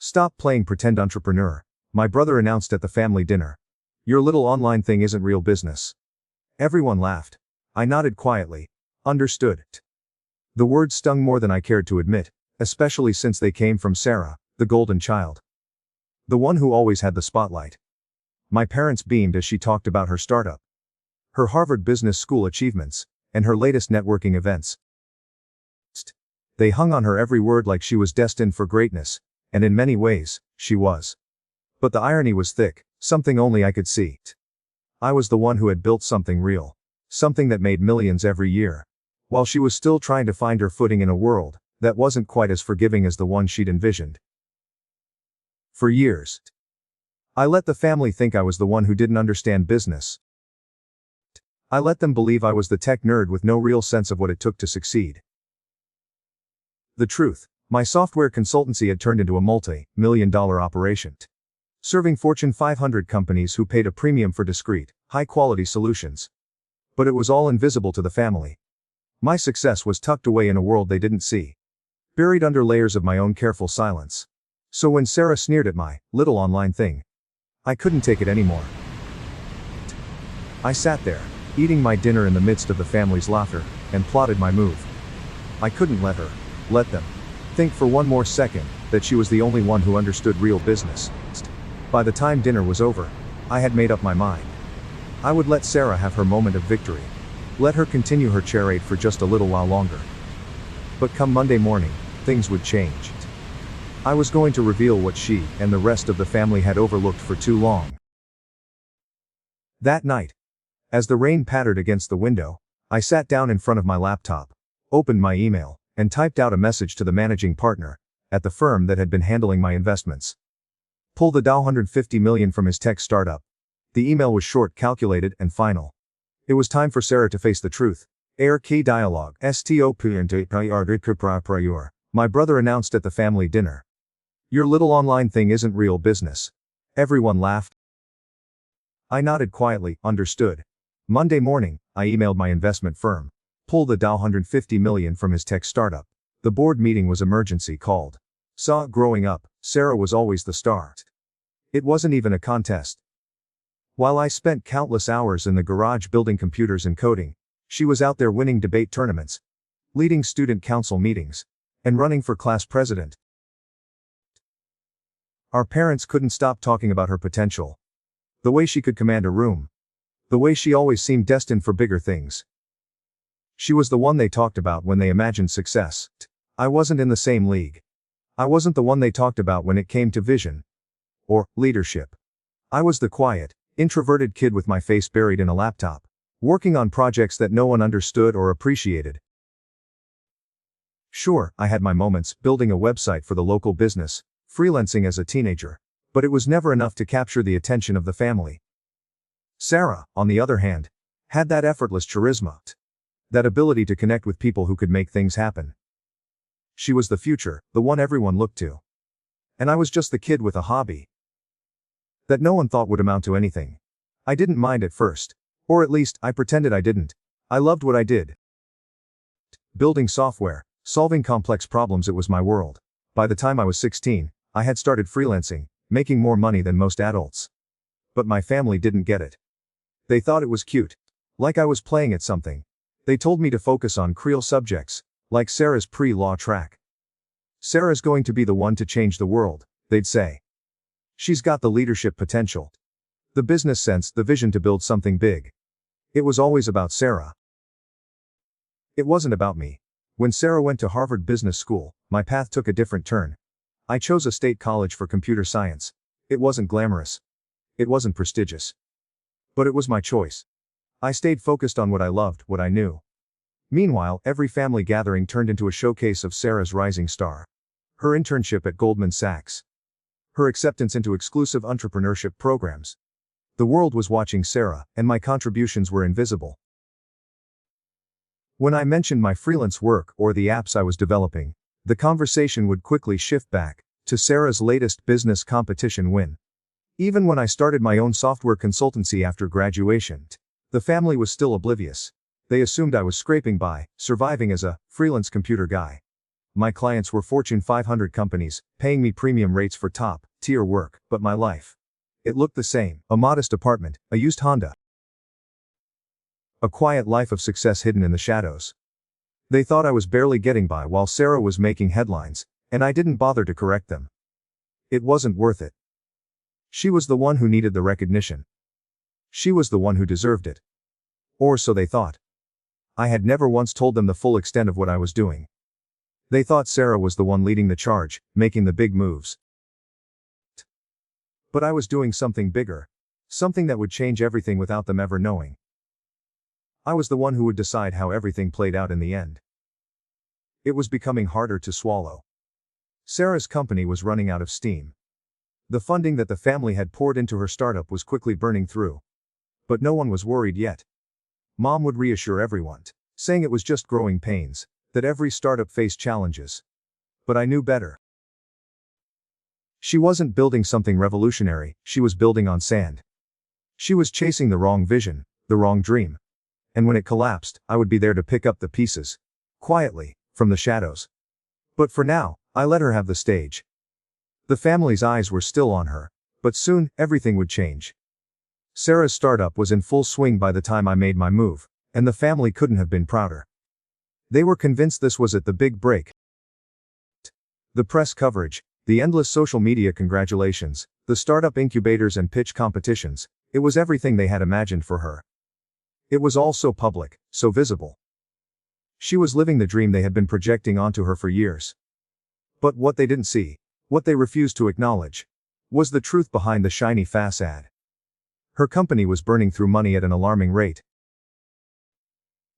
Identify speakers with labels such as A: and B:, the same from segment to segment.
A: Stop playing pretend entrepreneur, my brother announced at the family dinner. Your little online thing isn't real business. Everyone laughed. I nodded quietly. Understood. The words stung more than I cared to admit, especially since they came from Sarah, the golden child. The one who always had the spotlight. My parents beamed as she talked about her startup, her Harvard Business School achievements, and her latest networking events. They hung on her every word like she was destined for greatness, and in many ways, she was. But the irony was thick, something only I could see. I was the one who had built something real, something that made millions every year, while she was still trying to find her footing in a world that wasn't quite as forgiving as the one she'd envisioned. For years, I let the family think I was the one who didn't understand business. I let them believe I was the tech nerd with no real sense of what it took to succeed. The truth, my software consultancy had turned into a multi-million-dollar operation, serving Fortune 500 companies who paid a premium for discreet, high-quality solutions. But it was all invisible to the family. My success was tucked away in a world they didn't see, buried under layers of my own careful silence. So when Sarah sneered at my little online thing, I couldn't take it anymore. I sat there, eating my dinner in the midst of the family's laughter, and plotted my move. I couldn't let them, think for one more second that she was the only one who understood real business. By the time dinner was over, I had made up my mind. I would let Sarah have her moment of victory. Let her continue her charade for just a little while longer. But come Monday morning, things would change. I was going to reveal what she and the rest of the family had overlooked for too long. That night, as the rain pattered against the window, I sat down in front of my laptop, opened my email, and typed out a message to the managing partner at the firm that had been handling my investments. Pull the $150 million from his tech startup. The email was short, calculated, and final. It was time for Sarah to face the truth. Air key dialogue. My brother announced at the family dinner. Your little online thing isn't real business. Everyone laughed. I nodded quietly, understood. Monday morning, I emailed my investment firm. Pull the $150 million from his tech startup. The board meeting was emergency called. Growing up, Sarah was always the star. It wasn't even a contest. While I spent countless hours in the garage building computers and coding, she was out there winning debate tournaments, leading student council meetings, and running for class president. Our parents couldn't stop talking about her potential. The way she could command a room. The way she always seemed destined for bigger things. She was the one they talked about when they imagined success. I wasn't in the same league. I wasn't the one they talked about when it came to vision or leadership. I was the quiet, introverted kid with my face buried in a laptop, working on projects that no one understood or appreciated. Sure, I had my moments building a website for the local business, freelancing as a teenager, but it was never enough to capture the attention of the family. Sarah, on the other hand, had that effortless charisma, that ability to connect with people who could make things happen. She was the future, the one everyone looked to. And I was just the kid with a hobby that no one thought would amount to anything. I didn't mind at first. Or at least, I pretended I didn't. I loved what I did. Building software, solving complex problems, it was my world. By the time I was 16, I had started freelancing, making more money than most adults. But my family didn't get it. They thought it was cute. Like I was playing at something. They told me to focus on Creole subjects, like Sarah's pre-law track. Sarah's going to be the one to change the world, they'd say. She's got the leadership potential, the business sense, the vision to build something big. It was always about Sarah. It wasn't about me. When Sarah went to Harvard Business School, my path took a different turn. I chose a state college for computer science. It wasn't glamorous. It wasn't prestigious. But it was my choice. I stayed focused on what I loved, what I knew. Meanwhile, every family gathering turned into a showcase of Sarah's rising star. Her internship at Goldman Sachs. Her acceptance into exclusive entrepreneurship programs. The world was watching Sarah, and my contributions were invisible. When I mentioned my freelance work or the apps I was developing, the conversation would quickly shift back to Sarah's latest business competition win. Even when I started my own software consultancy after graduation, the family was still oblivious. They assumed I was scraping by, surviving as a freelance computer guy. My clients were Fortune 500 companies, paying me premium rates for top-tier work, but my life. It looked the same: a modest apartment, a used Honda. A quiet life of success hidden in the shadows. They thought I was barely getting by while Sarah was making headlines, and I didn't bother to correct them. It wasn't worth it. She was the one who needed the recognition. She was the one who deserved it. Or so they thought. I had never once told them the full extent of what I was doing. They thought Sarah was the one leading the charge, making the big moves. But I was doing something bigger. Something that would change everything without them ever knowing. I was the one who would decide how everything played out in the end. It was becoming harder to swallow. Sarah's company was running out of steam. The funding that the family had poured into her startup was quickly burning through. But no one was worried yet. Mom would reassure everyone, saying it was just growing pains, that every startup faced challenges. But I knew better. She wasn't building something revolutionary, she was building on sand. She was chasing the wrong vision, the wrong dream. And when it collapsed, I would be there to pick up the pieces. Quietly, from the shadows. But for now, I let her have the stage. The family's eyes were still on her, but soon, everything would change. Sarah's startup was in full swing by the time I made my move, and the family couldn't have been prouder. They were convinced this was it, the big break. The press coverage, the endless social media congratulations, the startup incubators and pitch competitions, it was everything they had imagined for her. It was all so public, so visible. She was living the dream they had been projecting onto her for years. But what they didn't see, what they refused to acknowledge, was the truth behind the shiny facade. Her company was burning through money at an alarming rate.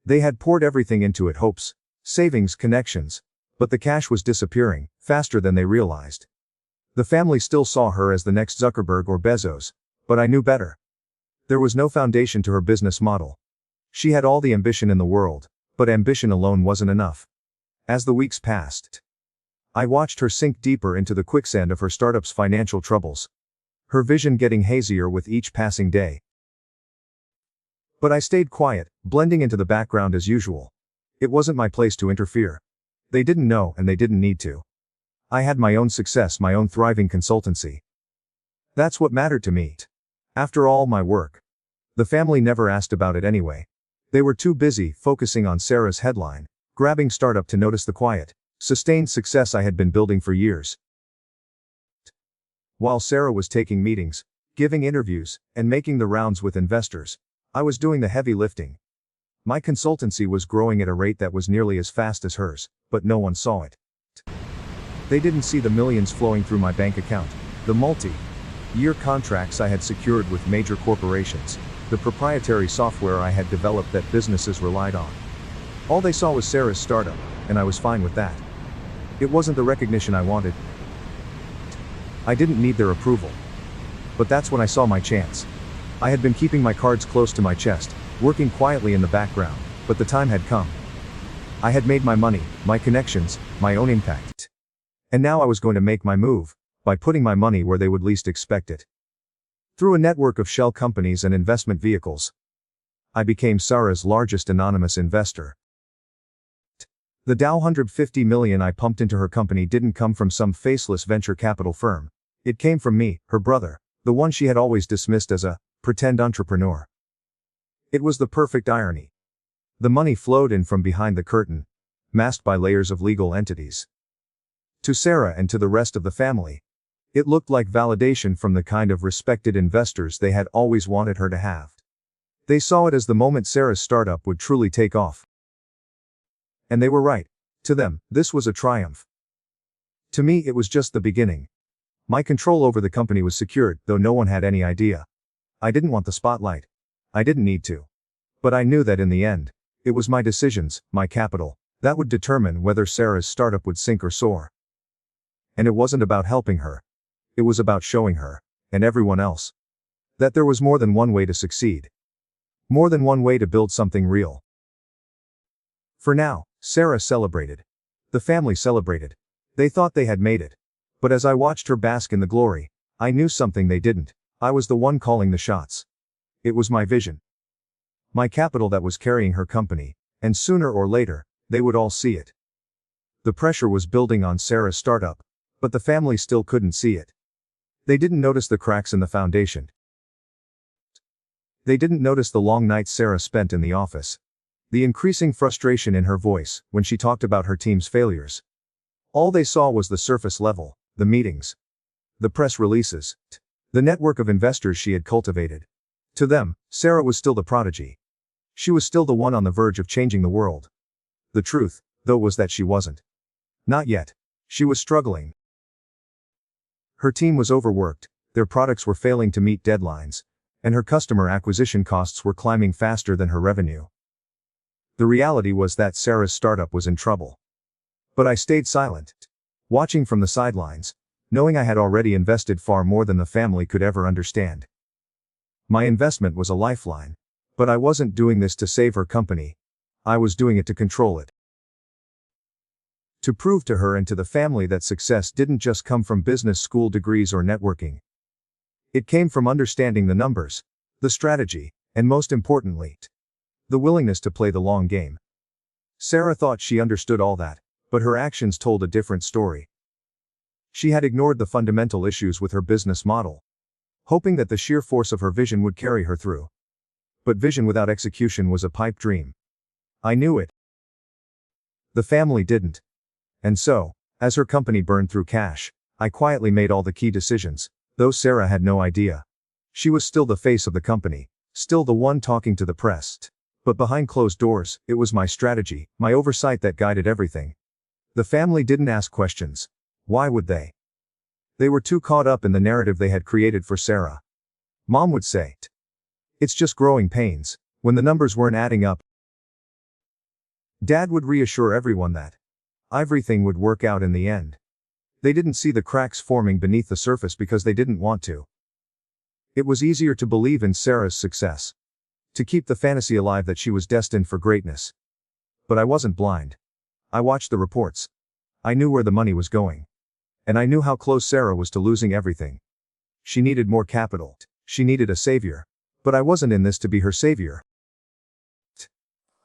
A: They had poured everything into it: hopes, savings, connections. But the cash was disappearing, faster than they realized. The family still saw her as the next Zuckerberg or Bezos, but I knew better. There was no foundation to her business model. She had all the ambition in the world, but ambition alone wasn't enough. As the weeks passed, I watched her sink deeper into the quicksand of her startup's financial troubles. Her vision getting hazier with each passing day. But I stayed quiet, blending into the background as usual. It wasn't my place to interfere. They didn't know, and they didn't need to. I had my own success, my own thriving consultancy. That's what mattered to me. After all my work. The family never asked about it anyway. They were too busy focusing on Sarah's headline, grabbing startup, to notice the quiet, sustained success I had been building for years. While Sarah was taking meetings, giving interviews, and making the rounds with investors, I was doing the heavy lifting. My consultancy was growing at a rate that was nearly as fast as hers, but no one saw it. They didn't see the millions flowing through my bank account, the multi-year contracts I had secured with major corporations, the proprietary software I had developed that businesses relied on. All they saw was Sarah's startup, and I was fine with that. It wasn't the recognition I wanted. I didn't need their approval. But that's when I saw my chance. I had been keeping my cards close to my chest, working quietly in the background, but the time had come. I had made my money, my connections, my own impact. And now I was going to make my move, by putting my money where they would least expect it. Through a network of shell companies and investment vehicles, I became Sarah's largest anonymous investor. The Dow $150 million I pumped into her company didn't come from some faceless venture capital firm. It came from me, her brother, the one she had always dismissed as a pretend entrepreneur. It was the perfect irony. The money flowed in from behind the curtain, masked by layers of legal entities. To Sarah and to the rest of the family, it looked like validation from the kind of respected investors they had always wanted her to have. They saw it as the moment Sarah's startup would truly take off. And they were right. To them, this was a triumph. To me, it was just the beginning. My control over the company was secured, though no one had any idea. I didn't want the spotlight. I didn't need to. But I knew that in the end, it was my decisions, my capital, that would determine whether Sarah's startup would sink or soar. And it wasn't about helping her. It was about showing her, and everyone else, that there was more than one way to succeed. More than one way to build something real. For now, Sarah celebrated. The family celebrated. They thought they had made it. But as I watched her bask in the glory, I knew something they didn't. I was the one calling the shots. It was my vision. My capital that was carrying her company, and sooner or later, they would all see it. The pressure was building on Sarah's startup, but the family still couldn't see it. They didn't notice the cracks in the foundation. They didn't notice the long nights Sarah spent in the office. The increasing frustration in her voice when she talked about her team's failures. All they saw was the surface level, the meetings, the press releases, the network of investors she had cultivated. To them, Sarah was still the prodigy. She was still the one on the verge of changing the world. The truth, though, was that she wasn't. Not yet. She was struggling. Her team was overworked, their products were failing to meet deadlines, and her customer acquisition costs were climbing faster than her revenue. The reality was that Sarah's startup was in trouble. But I stayed silent, watching from the sidelines, knowing I had already invested far more than the family could ever understand. My investment was a lifeline, but I wasn't doing this to save her company. I was doing it to control it. To prove to her and to the family that success didn't just come from business school degrees or networking. It came from understanding the numbers, the strategy, and most importantly, the willingness to play the long game. Sarah thought she understood all that, but her actions told a different story. She had ignored the fundamental issues with her business model, hoping that the sheer force of her vision would carry her through. But vision without execution was a pipe dream. I knew it. The family didn't. And so, as her company burned through cash, I quietly made all the key decisions, though Sarah had no idea. She was still the face of the company, still the one talking to the press. But behind closed doors, it was my strategy, my oversight that guided everything. The family didn't ask questions. Why would they? They were too caught up in the narrative they had created for Sarah. Mom would say, "It's just growing pains," when the numbers weren't adding up. Dad would reassure everyone that everything would work out in the end. They didn't see the cracks forming beneath the surface because they didn't want to. It was easier to believe in Sarah's success, to keep the fantasy alive that she was destined for greatness. But I wasn't blind. I watched the reports. I knew where the money was going. And I knew how close Sarah was to losing everything. She needed more capital. She needed a savior. But I wasn't in this to be her savior.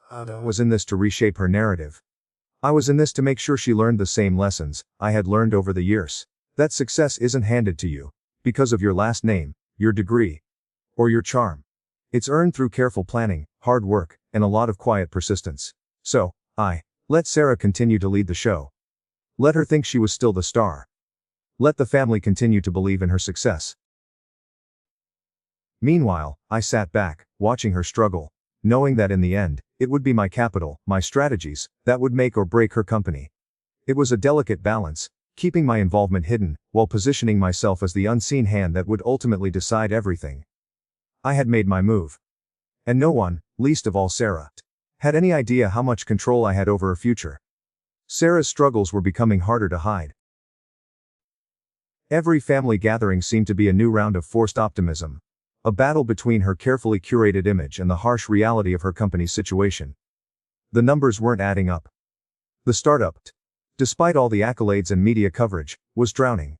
A: I was in this to reshape her narrative. I was in this to make sure she learned the same lessons I had learned over the years. That success isn't handed to you because of your last name, your degree, or your charm. It's earned through careful planning, hard work, and a lot of quiet persistence. So, I let Sarah continue to lead the show. Let her think she was still the star. Let the family continue to believe in her success. Meanwhile, I sat back, watching her struggle, knowing that in the end, it would be my capital, my strategies, that would make or break her company. It was a delicate balance, keeping my involvement hidden, while positioning myself as the unseen hand that would ultimately decide everything. I had made my move. And no one, least of all Sarah, had any idea how much control I had over her future. Sarah's struggles were becoming harder to hide. Every family gathering seemed to be a new round of forced optimism. A battle between her carefully curated image and the harsh reality of her company's situation. The numbers weren't adding up. The startup, despite all the accolades and media coverage, was drowning.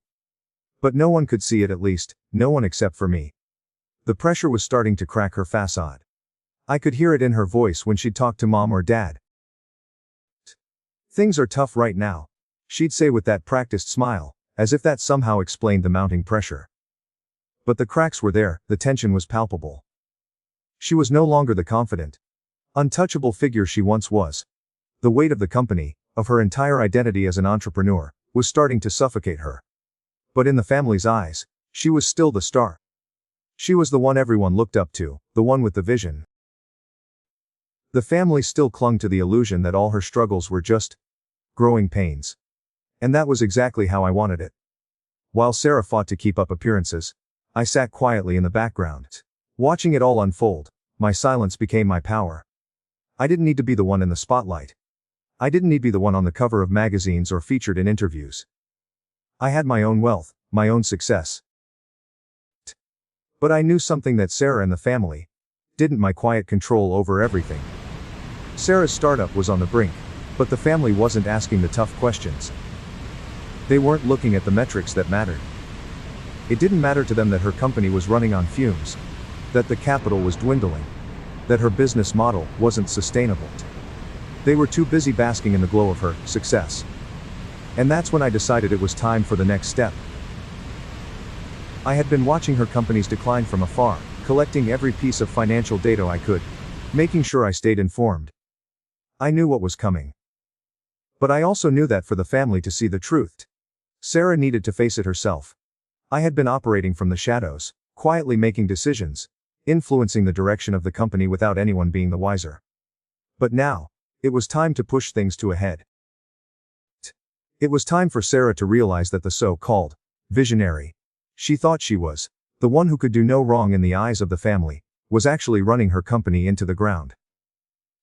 A: But no one could see it, at least, no one except for me. The pressure was starting to crack her facade. I could hear it in her voice when she'd talk to Mom or Dad. "Things are tough right now," she'd say with that practiced smile, as if that somehow explained the mounting pressure. But the cracks were there, the tension was palpable. She was no longer the confident, untouchable figure she once was. The weight of the company, of her entire identity as an entrepreneur, was starting to suffocate her. But in the family's eyes, she was still the star. She was the one everyone looked up to, the one with the vision. The family still clung to the illusion that all her struggles were just growing pains. And that was exactly how I wanted it. While Sarah fought to keep up appearances, I sat quietly in the background, watching it all unfold. My silence became my power. I didn't need to be the one in the spotlight. I didn't need to be the one on the cover of magazines or featured in interviews. I had my own wealth, my own success. But I knew something that Sarah and the family didn't: my quiet control over everything. Sarah's startup was on the brink, but the family wasn't asking the tough questions. They weren't looking at the metrics that mattered. It didn't matter to them that her company was running on fumes, that the capital was dwindling, that her business model wasn't sustainable. They were too busy basking in the glow of her success. And that's when I decided it was time for the next step. I had been watching her company's decline from afar, collecting every piece of financial data I could, making sure I stayed informed. I knew what was coming. But I also knew that for the family to see the truth, Sarah needed to face it herself. I had been operating from the shadows, quietly making decisions, influencing the direction of the company without anyone being the wiser. But now, it was time to push things to a head. It was time for Sarah to realize that the so-called visionary she thought she was, the one who could do no wrong in the eyes of the family, was actually running her company into the ground.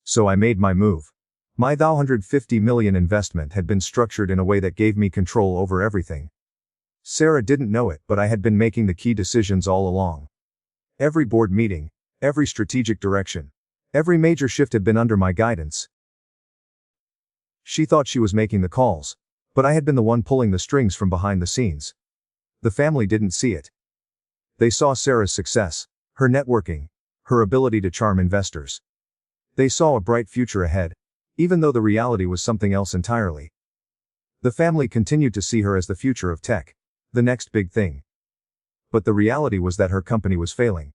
A: So I made my move. My $150 million investment had been structured in a way that gave me control over everything. Sarah didn't know it, but I had been making the key decisions all along. Every board meeting, every strategic direction, every major shift had been under my guidance. She thought she was making the calls, but I had been the one pulling the strings from behind the scenes. The family didn't see it. They saw Sarah's success, her networking, her ability to charm investors. They saw a bright future ahead, even though the reality was something else entirely. The family continued to see her as the future of tech, the next big thing. But the reality was that her company was failing.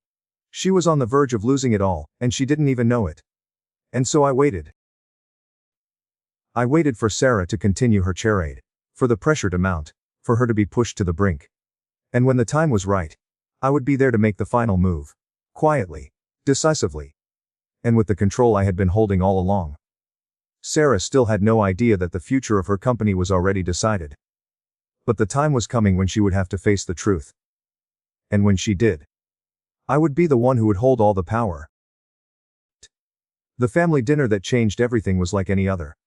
A: She was on the verge of losing it all, and she didn't even know it. And so I waited. I waited for Sarah to continue her charade, for the pressure to mount, for her to be pushed to the brink. And when the time was right, I would be there to make the final move. Quietly, decisively. And with the control I had been holding all along. Sarah still had no idea that the future of her company was already decided. But the time was coming when she would have to face the truth. And when she did, I would be the one who would hold all the power. The family dinner that changed everything was like any other.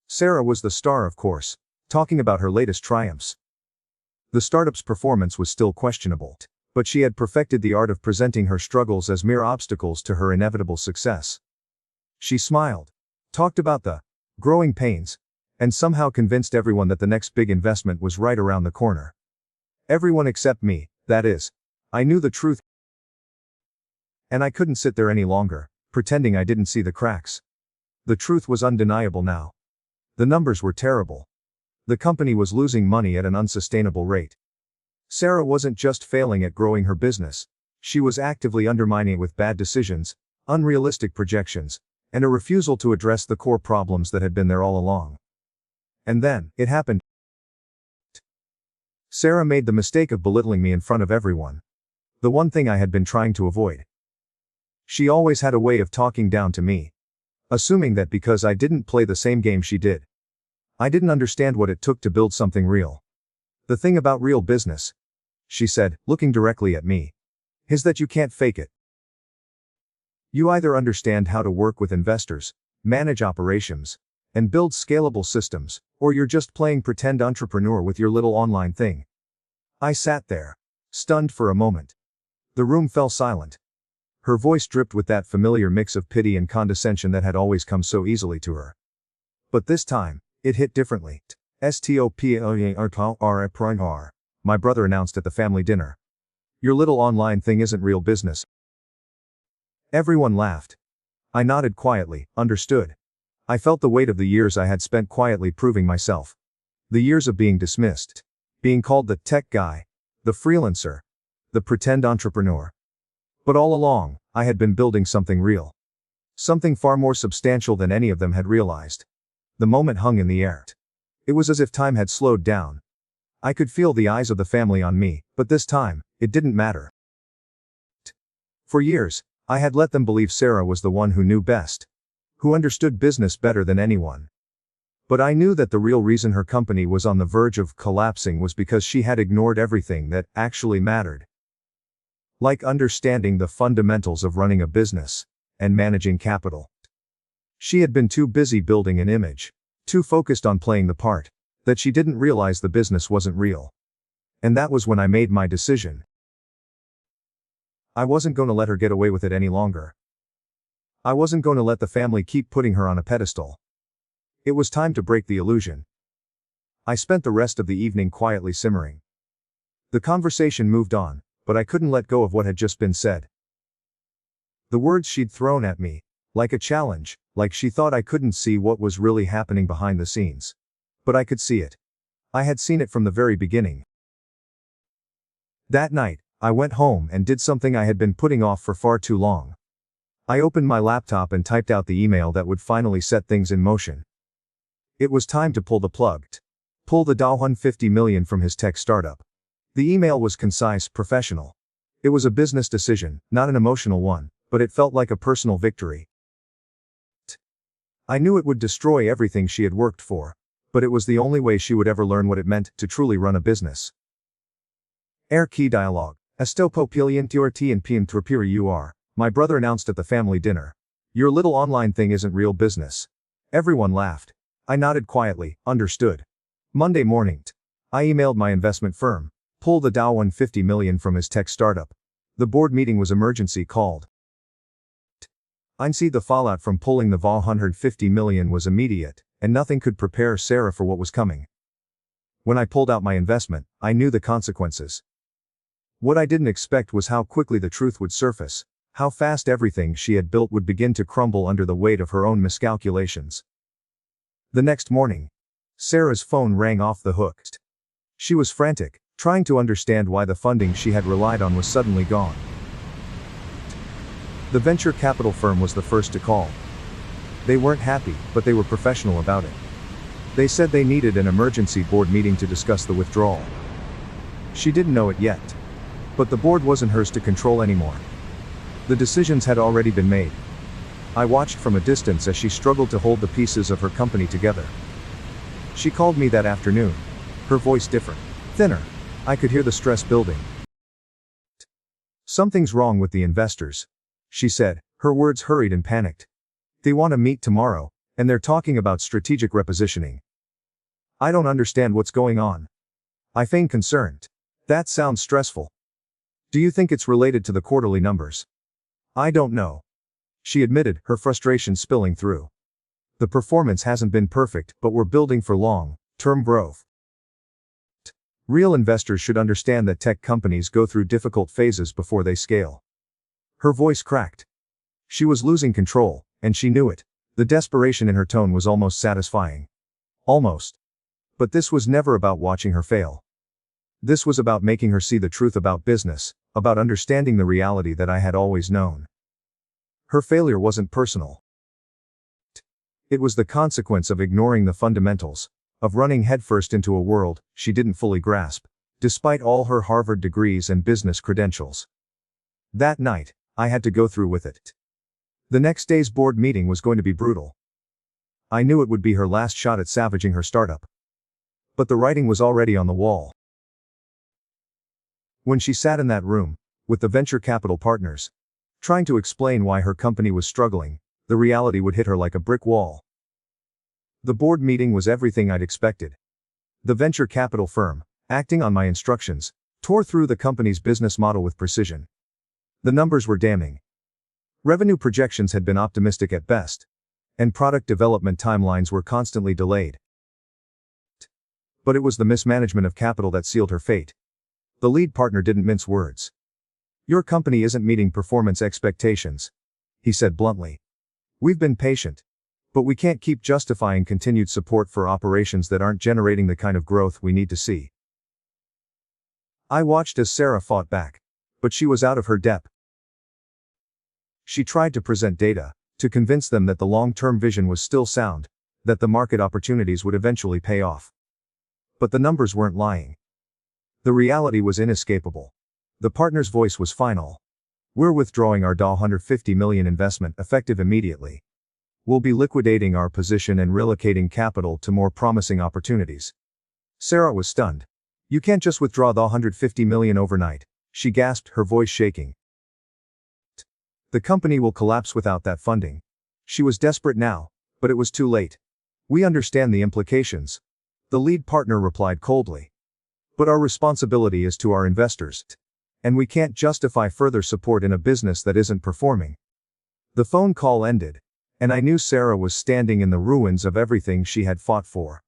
A: Sarah was the star, of course, talking about her latest triumphs. The startup's performance was still questionable, but she had perfected the art of presenting her struggles as mere obstacles to her inevitable success. She smiled, talked about the growing pains, and somehow convinced everyone that the next big investment was right around the corner. Everyone except me, that is. I knew the truth. And I couldn't sit there any longer, pretending I didn't see the cracks. The truth was undeniable now. The numbers were terrible. The company was losing money at an unsustainable rate. Sarah wasn't just failing at growing her business, she was actively undermining it with bad decisions, unrealistic projections, and a refusal to address the core problems that had been there all along. And then, it happened. Sarah made the mistake of belittling me in front of everyone. The one thing I had been trying to avoid. She always had a way of talking down to me, assuming that because I didn't play the same game she did, I didn't understand what it took to build something real. The thing about real business, she said, looking directly at me, is that you can't fake it. You either understand how to work with investors, manage operations, and build scalable systems, or you're just playing pretend entrepreneur with your little online thing. I sat there, stunned for a moment. The room fell silent. Her voice dripped with that familiar mix of pity and condescension that had always come so easily to her. But this time, it hit differently. Stop, my brother announced at the family dinner. Your little online thing isn't real business. Everyone laughed. I nodded quietly, understood. I felt the weight of the years I had spent quietly proving myself. The years of being dismissed. Being called the tech guy, the freelancer, the pretend entrepreneur. But all along, I had been building something real. Something far more substantial than any of them had realized. The moment hung in the air. It was as if time had slowed down. I could feel the eyes of the family on me, but this time, it didn't matter. For years, I had let them believe Sarah was the one who knew best, who understood business better than anyone. But I knew that the real reason her company was on the verge of collapsing was because she had ignored everything that actually mattered. Like understanding the fundamentals of running a business, and managing capital. She had been too busy building an image, too focused on playing the part, that she didn't realize the business wasn't real. And that was when I made my decision. I wasn't going to let her get away with it any longer. I wasn't going to let the family keep putting her on a pedestal. It was time to break the illusion. I spent the rest of the evening quietly simmering. The conversation moved on, but I couldn't let go of what had just been said. The words she'd thrown at me, like a challenge, like she thought I couldn't see what was really happening behind the scenes. But I could see it. I had seen it from the very beginning. That night, I went home and did something I had been putting off for far too long. I opened my laptop and typed out the email that would finally set things in motion. It was time to pull the plug. Pull the $150 million from his tech startup. The email was concise, professional. It was a business decision, not an emotional one, but it felt like a personal victory. I knew it would destroy everything she had worked for, but it was the only way she would ever learn what it meant to truly run a business. Air key dialogue. Esto popiliente and PM my brother announced at the family dinner. Your little online thing isn't real business. Everyone laughed. I nodded quietly, understood. Monday morning, I emailed my investment firm. Pull the $150 million from his tech startup. The board meeting was emergency called. I see the fallout from pulling the $150 million was immediate, and nothing could prepare Sarah for what was coming. When I pulled out my investment, I knew the consequences. What I didn't expect was how quickly the truth would surface, how fast everything she had built would begin to crumble under the weight of her own miscalculations. The next morning, Sarah's phone rang off the hook. She was frantic, trying to understand why the funding she had relied on was suddenly gone. The venture capital firm was the first to call. They weren't happy, but they were professional about it. They said they needed an emergency board meeting to discuss the withdrawal. She didn't know it yet. But the board wasn't hers to control anymore. The decisions had already been made. I watched from a distance as she struggled to hold the pieces of her company together. She called me that afternoon. Her voice different, thinner. I could hear the stress building. Something's wrong with the investors, she said, her words hurried and panicked. They want to meet tomorrow, and they're talking about strategic repositioning. I don't understand what's going on. I feigned concerned. That sounds stressful. Do you think it's related to the quarterly numbers? I don't know. She admitted, her frustration spilling through. The performance hasn't been perfect, but we're building for long-term growth. Real investors should understand that tech companies go through difficult phases before they scale. Her voice cracked. She was losing control, and she knew it. The desperation in her tone was almost satisfying. Almost. But this was never about watching her fail. This was about making her see the truth about business, about understanding the reality that I had always known. Her failure wasn't personal. It was the consequence of ignoring the fundamentals, of running headfirst into a world she didn't fully grasp, despite all her Harvard degrees and business credentials. That night, I had to go through with it. The next day's board meeting was going to be brutal. I knew it would be her last shot at savaging her startup. But the writing was already on the wall. When she sat in that room, with the venture capital partners, trying to explain why her company was struggling, the reality would hit her like a brick wall. The board meeting was everything I'd expected. The venture capital firm, acting on my instructions, tore through the company's business model with precision. The numbers were damning. Revenue projections had been optimistic at best, and product development timelines were constantly delayed. But it was the mismanagement of capital that sealed her fate. The lead partner didn't mince words. Your company isn't meeting performance expectations, he said bluntly. We've been patient, but we can't keep justifying continued support for operations that aren't generating the kind of growth we need to see. I watched as Sarah fought back, but she was out of her depth. She tried to present data, to convince them that the long-term vision was still sound, that the market opportunities would eventually pay off. But the numbers weren't lying. The reality was inescapable. The partner's voice was final. We're withdrawing our $150 million investment effective immediately. We'll be liquidating our position and relocating capital to more promising opportunities. Sarah was stunned. You can't just withdraw the $150 million overnight, she gasped, her voice shaking. The company will collapse without that funding. She was desperate now, but it was too late. We understand the implications. The lead partner replied coldly. But our responsibility is to our investors. And we can't justify further support in a business that isn't performing. The phone call ended, and I knew Sarah was standing in the ruins of everything she had fought for.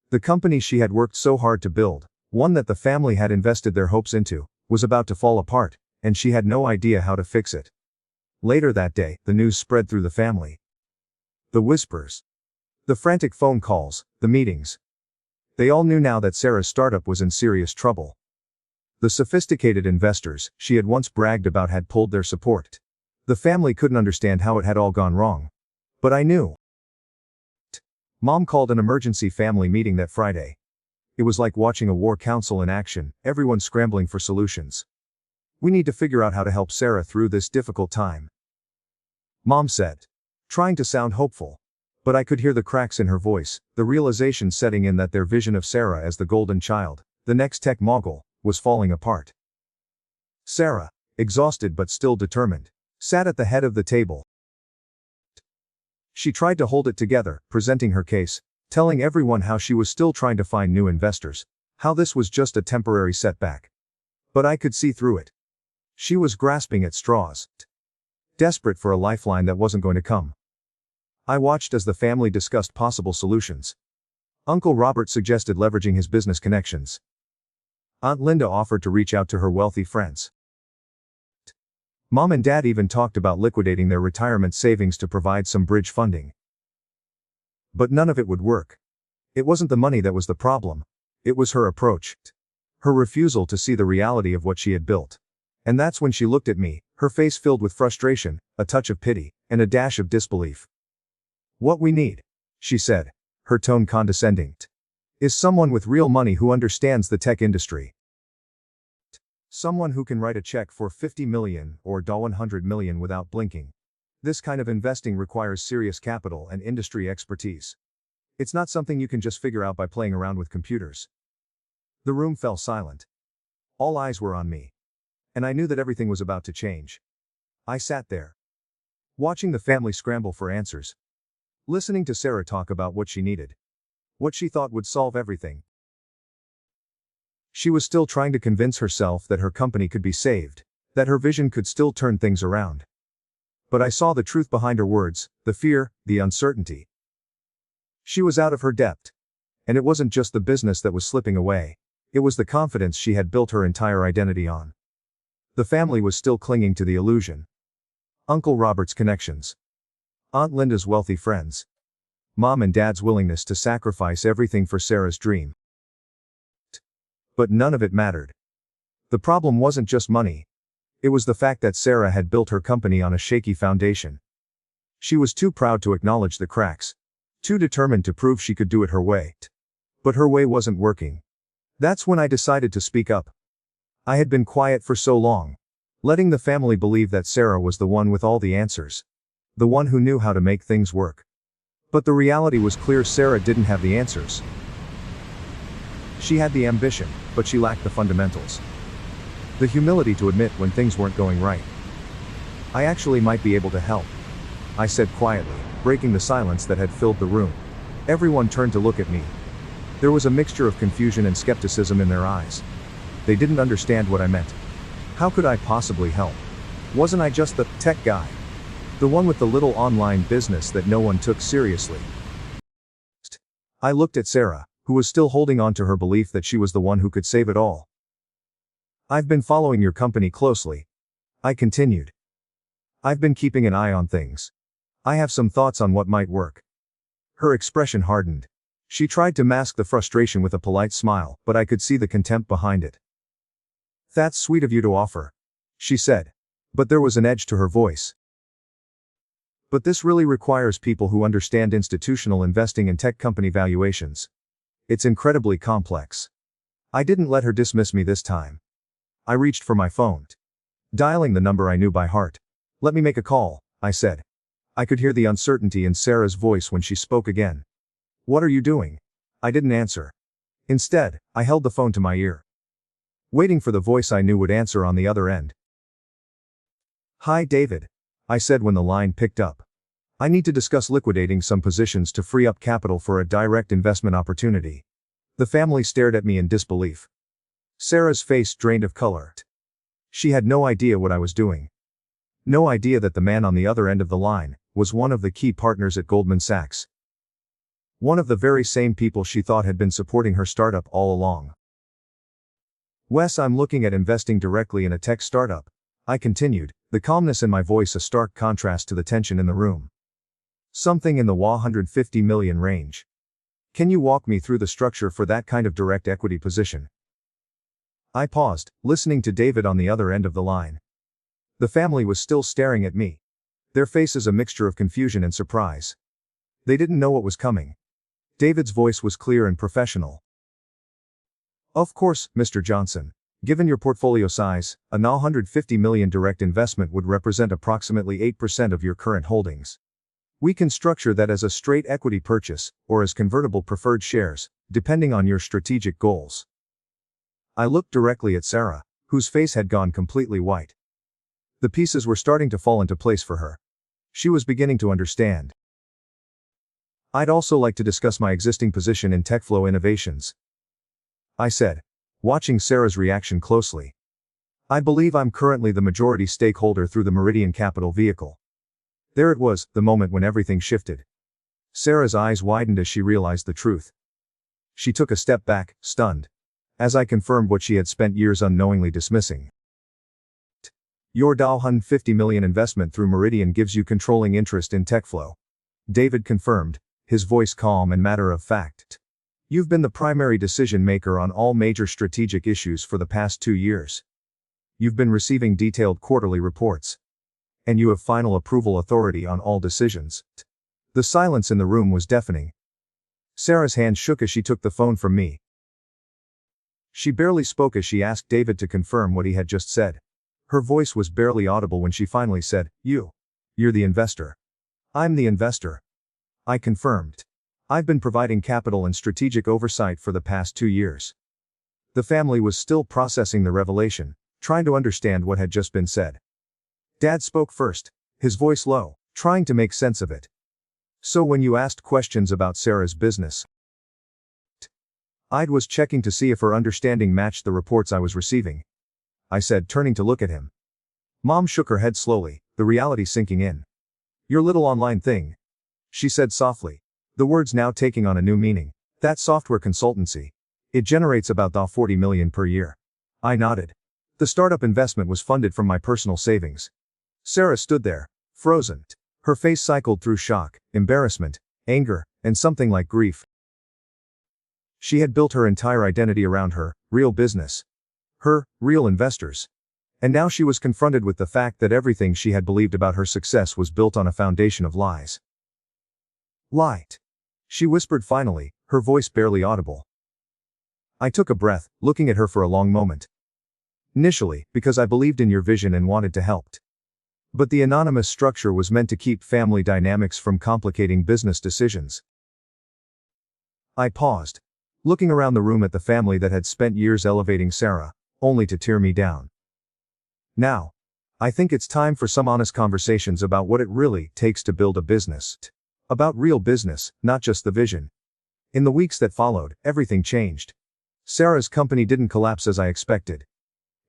A: The company she had worked so hard to build, one that the family had invested their hopes into, was about to fall apart, and she had no idea how to fix it. Later that day, the news spread through the family. The whispers. The frantic phone calls, the meetings. They all knew now that Sarah's startup was in serious trouble. The sophisticated investors she had once bragged about had pulled their support. The family couldn't understand how it had all gone wrong. But I knew. Mom called an emergency family meeting that Friday. It was like watching a war council in action, everyone scrambling for solutions. We need to figure out how to help Sarah through this difficult time, Mom said, trying to sound hopeful. But I could hear the cracks in her voice, the realization setting in that their vision of Sarah as the golden child, the next tech mogul, was falling apart. Sarah, exhausted but still determined, sat at the head of the table. She tried to hold it together, presenting her case, telling everyone how she was still trying to find new investors, how this was just a temporary setback. But I could see through it. She was grasping at straws, desperate for a lifeline that wasn't going to come. I watched as the family discussed possible solutions. Uncle Robert suggested leveraging his business connections. Aunt Linda offered to reach out to her wealthy friends. Mom and Dad even talked about liquidating their retirement savings to provide some bridge funding. But none of it would work. It wasn't the money that was the problem. It was her approach. Her refusal to see the reality of what she had built. And that's when she looked at me, her face filled with frustration, a touch of pity, and a dash of disbelief. What we need, she said, her tone condescending, is someone with real money who understands the tech industry. Someone who can write a check for $50 million or $100 million without blinking. This kind of investing requires serious capital and industry expertise. It's not something you can just figure out by playing around with computers. The room fell silent. All eyes were on me. And I knew that everything was about to change. I sat there, watching the family scramble for answers. Listening to Sarah talk about what she needed. What she thought would solve everything. She was still trying to convince herself that her company could be saved, that her vision could still turn things around. But I saw the truth behind her words, the fear, the uncertainty. She was out of her depth. And it wasn't just the business that was slipping away. It was the confidence she had built her entire identity on. The family was still clinging to the illusion. Uncle Robert's connections. Aunt Linda's wealthy friends. Mom and Dad's willingness to sacrifice everything for Sarah's dream. But none of it mattered. The problem wasn't just money. It was the fact that Sarah had built her company on a shaky foundation. She was too proud to acknowledge the cracks. Too determined to prove she could do it her way. But her way wasn't working. That's when I decided to speak up. I had been quiet for so long, letting the family believe that Sarah was the one with all the answers. The one who knew how to make things work. But the reality was clear: Sarah didn't have the answers. She had the ambition, but she lacked the fundamentals. The humility to admit when things weren't going right. I actually might be able to help, I said quietly, breaking the silence that had filled the room. Everyone turned to look at me. There was a mixture of confusion and skepticism in their eyes. They didn't understand what I meant. How could I possibly help? Wasn't I just the tech guy? The one with the little online business that no one took seriously? I looked at Sarah, who was still holding on to her belief that she was the one who could save it all. I've been following your company closely, I continued. I've been keeping an eye on things. I have some thoughts on what might work. Her expression hardened. She tried to mask the frustration with a polite smile, but I could see the contempt behind it. That's sweet of you to offer, she said. But there was an edge to her voice. But this really requires people who understand institutional investing and tech company valuations. It's incredibly complex. I didn't let her dismiss me this time. I reached for my phone, dialing the number I knew by heart. Let me make a call, I said. I could hear the uncertainty in Sarah's voice when she spoke again. What are you doing? I didn't answer. Instead, I held the phone to my ear, waiting for the voice I knew would answer on the other end. Hi David, I said when the line picked up. I need to discuss liquidating some positions to free up capital for a direct investment opportunity. The family stared at me in disbelief. Sarah's face drained of color. She had no idea what I was doing. No idea that the man on the other end of the line was one of the key partners at Goldman Sachs. One of the very same people she thought had been supporting her startup all along. Wes, I'm looking at investing directly in a tech startup, I continued, the calmness in my voice a stark contrast to the tension in the room. Something in the $150 million range. Can you walk me through the structure for that kind of direct equity position? I paused, listening to David on the other end of the line. The family was still staring at me. Their faces a mixture of confusion and surprise. They didn't know what was coming. David's voice was clear and professional. Of course, Mr. Johnson. Given your portfolio size, a $150 million direct investment would represent approximately 8% of your current holdings. We can structure that as a straight equity purchase, or as convertible preferred shares, depending on your strategic goals. I looked directly at Sarah, whose face had gone completely white. The pieces were starting to fall into place for her. She was beginning to understand. I'd also like to discuss my existing position in TechFlow Innovations, I said, watching Sarah's reaction closely. I believe I'm currently the majority stakeholder through the Meridian Capital vehicle. There it was, the moment when everything shifted. Sarah's eyes widened as she realized the truth. She took a step back, stunned, as I confirmed what she had spent years unknowingly dismissing. Your $150 million investment through Meridian gives you controlling interest in TechFlow, David confirmed, his voice calm and matter of fact. You've been the primary decision maker on all major strategic issues for the past 2 years. You've been receiving detailed quarterly reports. And you have final approval authority on all decisions. The silence in the room was deafening. Sarah's hand shook as she took the phone from me. She barely spoke as she asked David to confirm what he had just said. Her voice was barely audible when she finally said, You're the investor. I'm the investor. I confirmed. I've been providing capital and strategic oversight for the past 2 years. The family was still processing the revelation, trying to understand what had just been said. Dad spoke first, his voice low, trying to make sense of it. So when you asked questions about Sarah's business, I was checking to see if her understanding matched the reports I was receiving, I said, turning to look at him. Mom shook her head slowly, the reality sinking in. Your little online thing, she said softly, the words now taking on a new meaning. That software consultancy. It generates about $40 million per year. I nodded. The startup investment was funded from my personal savings. Sarah stood there, frozen. Her face cycled through shock, embarrassment, anger, and something like grief. She had built her entire identity around her real business. Her real investors. And now she was confronted with the fact that everything she had believed about her success was built on a foundation of lies. Light. She whispered finally, her voice barely audible. I took a breath, looking at her for a long moment. Initially, because I believed in your vision and wanted to help. But the anonymous structure was meant to keep family dynamics from complicating business decisions. I paused, looking around the room at the family that had spent years elevating Sarah, only to tear me down. Now, I think it's time for some honest conversations about what it really takes to build a business. About real business, not just the vision. In the weeks that followed, everything changed. Sarah's company didn't collapse as I expected.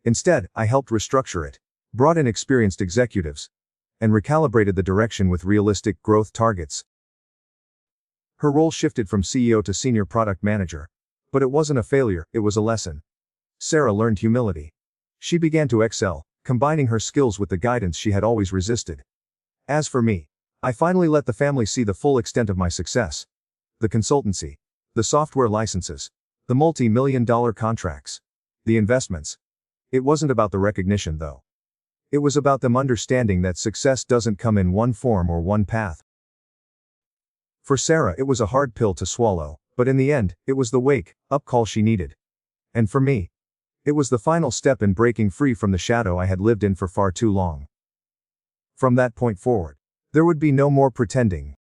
A: Instead, I helped restructure it, brought in experienced executives, and recalibrated the direction with realistic growth targets. Her role shifted from CEO to senior product manager. But it wasn't a failure, it was a lesson. Sarah learned humility. She began to excel, combining her skills with the guidance she had always resisted. As for me, I finally let the family see the full extent of my success. The consultancy, the software licenses, the multi-million-dollar contracts, the investments. It wasn't about the recognition though. It was about them understanding that success doesn't come in one form or one path. For Sarah, it was a hard pill to swallow, but in the end, it was the wake-up call she needed. And for me, it was the final step in breaking free from the shadow I had lived in for far too long. From that point forward, there would be no more pretending,